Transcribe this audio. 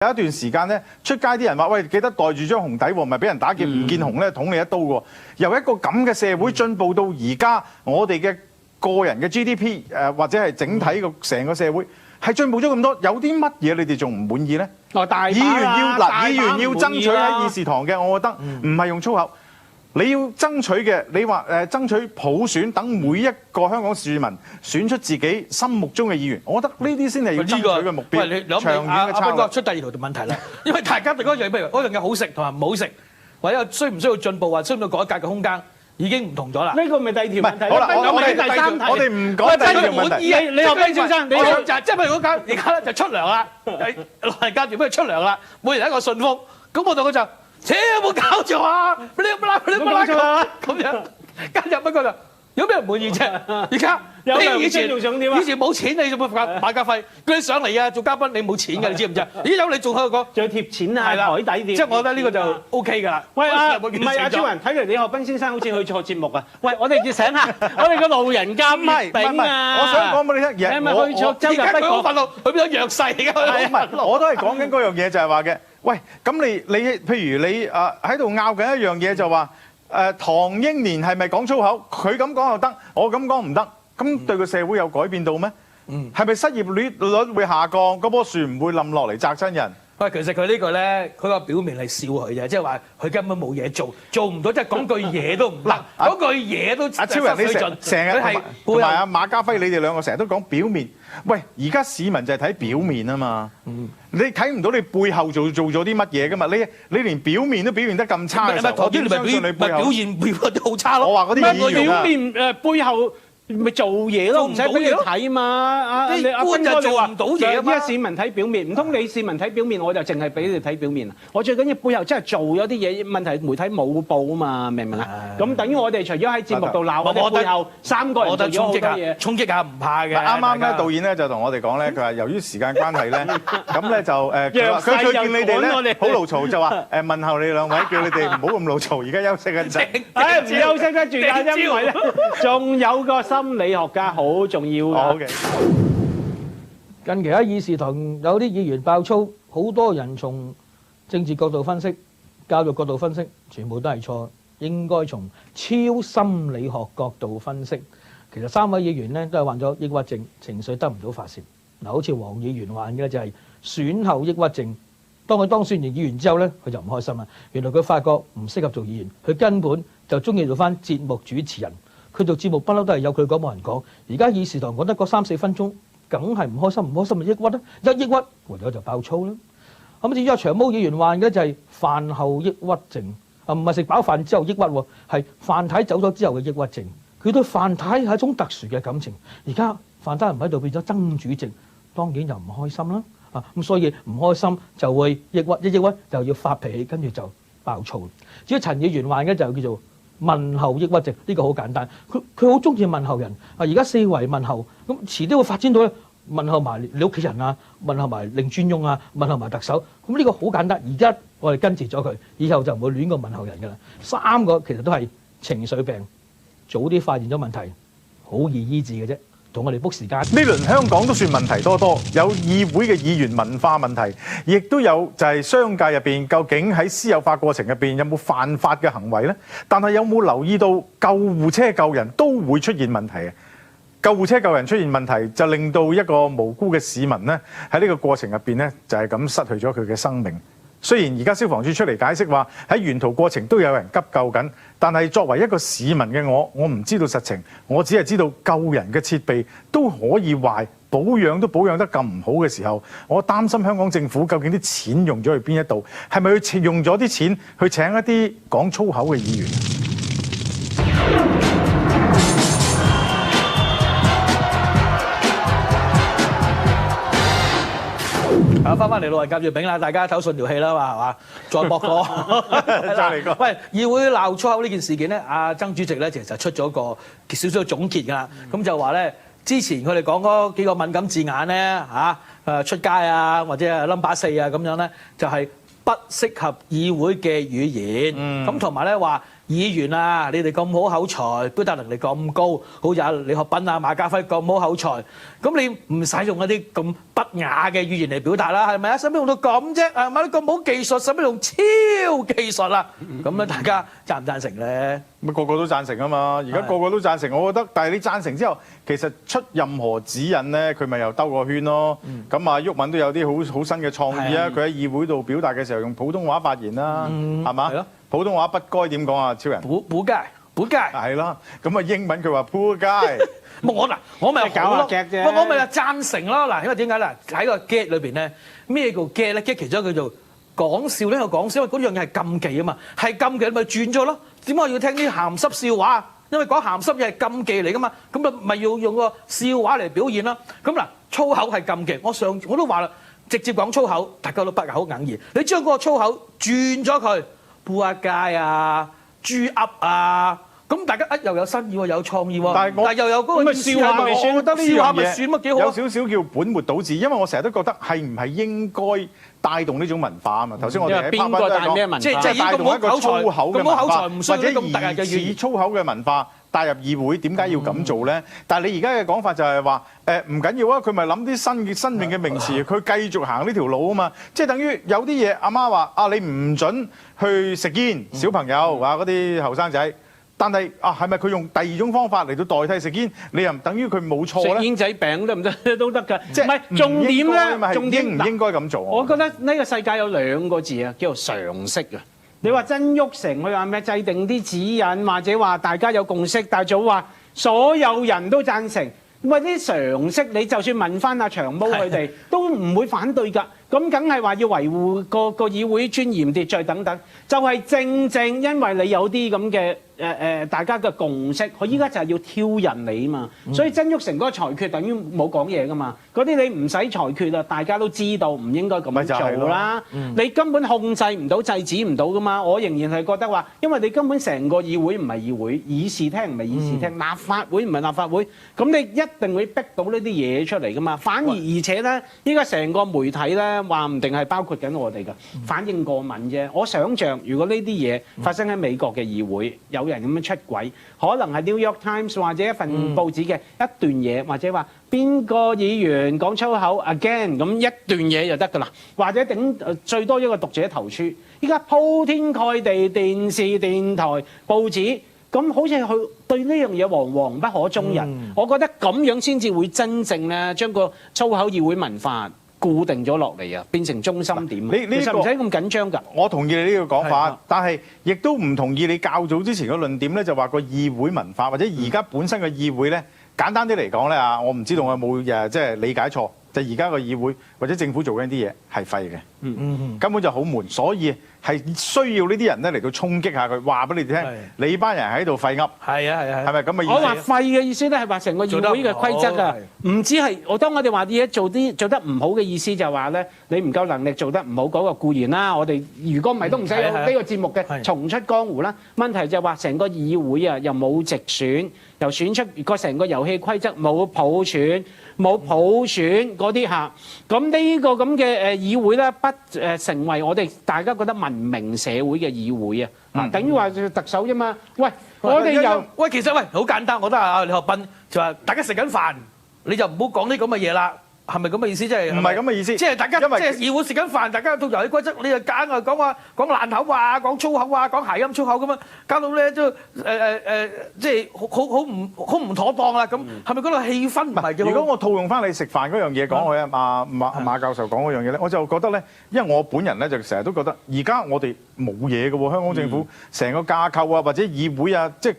有一段時間咧，出街啲人話：喂，記得袋住張紅底喎，咪俾人打劫唔見紅咧，捅你一刀喎。由一個咁嘅社會進步到而家，我哋嘅個人嘅 GDP 或者係整體個成個社會係進步咗咁多，有啲乜嘢你哋仲唔滿意咧？議員要爭取喺議事堂嘅，我覺得唔係用粗口。你要爭取嘅，你話爭取普選，等每一個香港市民選出自己心目中嘅議員，我覺得呢啲先係要爭取嘅目標。喂，你長遠嘅策略。出第二條問題啦，因為大家對嗰樣譬如嗰樣嘢好食同埋唔好食，或者需唔需要進步或需唔需要改革嘅空間，已經唔同咗啦。呢個咪第二條問題。好啦，我哋第三題，我哋唔講第二條問題。你何斌先生，你好，即係譬如嗰間而家咧就出糧啦，老人家做咩出糧啦？每人一個信封，咁我同佢就。有冇搞錯啊！你不拉咁樣，跟住不過就有咩唔滿意啫？而家你以前冇錢，你做乜買架費？叫你上嚟啊，做嘉賓你冇錢嘅，你知唔知啊？咦有你仲喺度講，仲要貼錢啊，海底貼。即係我覺得呢個就 OK 㗎啦。喂唔係阿超人，睇嚟李學斌先生好似去錯節目啊！喂，我哋要醒下，我哋個路人甲丙啊！我想講俾你聽，你係咪去錯周日不講憤怒？佢變咗弱勢㗎。唔係，我都係講緊嗰樣嘢，就係話嘅。喂，咁你譬如你喺度拗緊一樣嘢，就話唐英年係咪講粗口？佢咁講又得，我咁講唔得，咁對個社會有改變到咩？係咪失業率會下降？嗰棵樹唔會冧落嚟砸親人？喂，其實佢呢個咧，佢個表面係笑佢啫，即係話佢根本冇嘢做，做唔到，即係講句嘢都唔得，嗰句嘢都阿超人你成日同埋阿馬家輝，你哋兩個成日都講表面。喂，而家市民就係睇表面啊嘛，你睇唔到你背後做咗啲乜嘢噶嘛？你連表面都表現得咁差嘅時候，我點相信你背後？表現都好差咯。我話嗰啲議員啊，表面背後。咪做嘢咯，唔使俾你睇嘛！阿斌哥就話唔到嘢啊嘛！依家市民睇表面，唔通你市民睇表面，我就淨係俾你睇表面啊！我最緊要背後真係做咗啲嘢，問題媒體冇報啊嘛，明唔明啊？咁等於我哋除咗喺節目度鬧，我哋背後三個人做咗好多嘢，衝擊下唔怕嘅。啱啱咧，導演咧就同我哋講咧，佢話由於時間關係咧，咁咧就佢見你哋咧好怒嘈，就話問候你兩位，叫你哋唔好咁怒嘈，而家休息一陣。唔休息得住㗎，因為咧仲有個心理學家好重要㗎。近期喺議事堂有啲議員爆粗，好多人從政治角度分析、教育角度分析，全部都係錯，應該從超心理學角度分析。其實三位議員咧都係患咗抑鬱症，情緒得唔到發泄。嗱，好似黃議員患嘅就係選後抑鬱症。當佢當選完議員之後咧，佢就唔開心啦。原來佢發覺唔適合做議員，佢根本就中意做翻節目主持人。佢做節目不嬲都係有佢講冇人講，而家議事堂講得嗰3-4分鐘，梗係唔開心，唔開心咪抑鬱啦，一抑鬱唯有就爆粗啦。咁至於長毛議員患嘅就係飯後抑鬱症，唔係食飽飯之後抑鬱喎，係范太走咗之後嘅抑鬱症。佢對范太係一種特殊嘅感情，而家范太唔喺度變咗曾主席，當然就唔開心啦。咁所以唔開心就會抑鬱，一抑鬱就要發脾氣，跟住就爆粗。至於陳議員患嘅就叫做問候抑鬱症，呢個好簡單，佢好中意問候人。而家4圍問候，咁遲啲會發展到咧問候埋你屋企人啊，問候埋令尊翁啊，問候埋特首。咁呢個好簡單，而家我哋根治咗佢，以後就唔會亂咁問候人㗎啦。3個其實都係情緒病，早啲發現咗問題，好易醫治嘅啫。同我哋 book 時間。呢輪香港都算問題多多，有議會嘅議員文化問題，亦都有就係商界入邊究竟喺私有化過程入邊有冇犯法嘅行為呢？但係有冇留意到救護車救人都會出現問題嘅？救護車救人出現問題，就令到一個無辜嘅市民呢喺呢個過程入邊呢，就係咁失去咗佢嘅生命。雖然而家消防處出嚟解釋話喺沿途過程都有人急救緊，但係作為一個市民嘅我唔知道實情，我只係知道救人嘅設備都可以壞，保養都保養得咁唔好嘅時候，我擔心香港政府究竟啲錢用咗去邊一度，係咪去用咗啲錢去請一啲講粗口嘅議員？翻嚟老人甲乙丙啦，大家唞順條氣啦嘛，係嘛？再搏過，再嚟過。喂，議會鬧粗口呢件事件咧，阿曾主席咧其實出咗個少少總結㗎啦。咁就話咧，之前佢哋講嗰幾個敏感字眼咧，出街啊，或者係 number 4啊咁樣咧，就係不適合議會嘅語言。咁同埋咧話，議員啊，你哋咁好口才，表達能力咁高，好似阿李學斌啊、馬家輝咁好口才，咁你唔使用一啲咁不雅嘅語言嚟表達啦，係咪啊？使乜用到咁啫？係咪？你咁冇技術，使乜用超技術啦？咁咧，大家贊唔贊成咧？咪個個都贊成啊嘛！而家個個都贊成，我覺得。但係你贊成之後，其實出任何指引咧，佢咪又兜個圈咯。咁啊，毓民都有啲好新嘅創意啊！佢喺議會度表達嘅時候用普通話發言啦，係嘛？普通話不該點講啊？超人仆街係啦。咁啊，英文佢話 poor guy。我咪搞下 gag 啫。我咪贊成咯。嗱，因為點解咧？喺個 gag 裏邊咧，咩叫 gag 咧？gag 其中一個叫做講笑呢個講笑，因為嗰樣嘢係禁忌啊嘛，係禁忌咪轉咗咯。點解我要聽啲鹹濕笑話啊？因為講鹹濕嘢係禁忌嚟噶嘛，咁咪要用個笑話嚟表現啦。咁嗱，粗口係禁忌，我都話啦，直接講粗口，大家都不口硬言。你將嗰個粗口轉咗佢，仆下街啊、豬噏啊，咁大家又有新意喎，有創意喎。但係又有嗰個笑話咪算，我覺得呢樣嘢算乜幾好啊？有少少叫本末倒置，因為我成日都覺得係唔係應該帶動呢種文化啊嘛？頭先我哋喺邊個帶咩文化？即係帶動一個粗口嘅文化，或者疑似粗口嘅文化帶入議會，點解要咁做咧？但係你而家嘅講法就係話唔緊要啊，佢咪諗啲新面嘅名詞，佢繼續行呢條路啊嘛。即係等於有啲嘢阿媽話啊，你唔準去食煙，小朋友啊嗰啲後生仔。但係係咪佢用第二種方法嚟到代替食煙？你又唔等於佢冇錯咧？食煙仔餅得唔得？都得㗎。即係唔係重點咧？重點應唔應該咁做？我覺得呢個世界有兩個字啊，叫做常識啊。你話曾鈺成佢話咩？制定啲指引，或者話大家有共識，但係早話所有人都贊成。喂，啲常識你就算問翻阿長毛佢哋，都唔會反對㗎。咁梗係話要維護個議會尊嚴秩序等等，就係正因為你有啲咁嘅大家嘅共識，佢依家就係要挑釁你啊嘛。所以曾鈺成嗰個裁決等於冇講嘢㗎嘛。嗰啲你唔使裁決啊，大家都知道唔應該咁做啦。你根本控制唔到、制止唔到㗎嘛。我仍然係覺得話，因為你根本成個議會唔係議會，議事廳唔係議事廳，立法會唔係立法會，咁你一定會逼到呢啲嘢出嚟㗎嘛。反而且咧，依家成個媒體咧，話唔定係包括緊我哋㗎，反應過敏啫。我想像如果呢啲嘢發生喺美國嘅議會，有人咁樣出軌，可能係 New York Times 或者一份報紙嘅一段嘢，或者話邊個議員講粗口 again 咁一段嘢就得㗎啦，或者最多一個讀者投書。依家鋪天蓋地，電視、電台、報紙。咁好似佢對呢樣嘢惶惶不可終日，我覺得咁樣先至會真正咧將個粗口議會文化固定咗落嚟啊，變成中心點。其實唔使咁緊張㗎。我同意你呢個講法，但係亦都唔同意你較早之前嘅論點咧，就話個議會文化或者而家本身嘅議會咧，簡單啲嚟講咧啊，我唔知道我有冇即係理解錯，就而家個議會或者政府做緊啲嘢係廢嘅，根本就好悶，所以係需要呢啲人咧嚟到衝擊下佢，話俾你哋聽，你班人喺度廢噏。係咪咁嘅意思？我話廢嘅意思咧係話成個議會嘅規則啊，唔止係當我哋話啲嘢做得唔好嘅意思就係話咧，你唔夠能力做得唔好嗰個固然啦。我哋如果唔係都唔使有呢個節目嘅重出江湖啦。問題就係話成個議會啊，又冇直選，又選出個成個遊戲規則冇普選嗰啲嚇，咁呢個咁嘅議會咧，不成為我哋大家覺得文明社會嘅議會啊，等於話特首啫嘛。喂，我哋又其實好簡單，我覺得啊，李學斌就話大家食緊飯，你就唔好講啲咁嘅嘢啦。係咪咁嘅意思？即係唔係咁嘅意思？即係大家即係議會食緊飯，大家套遊戲規則，你就揀啊講爛口啊，講粗口啊，講諧音粗口咁樣，搞到咧都即係好唔妥當啦。咁係咪嗰個氣氛唔係幾好？如果我套用翻你食飯嗰樣嘢講去馬教授講嗰樣嘢咧，我就覺得咧，因為我本人咧就成日都覺得，而家我哋冇嘢嘅喎，香港政府成個架構啊，或者議會啊，即係。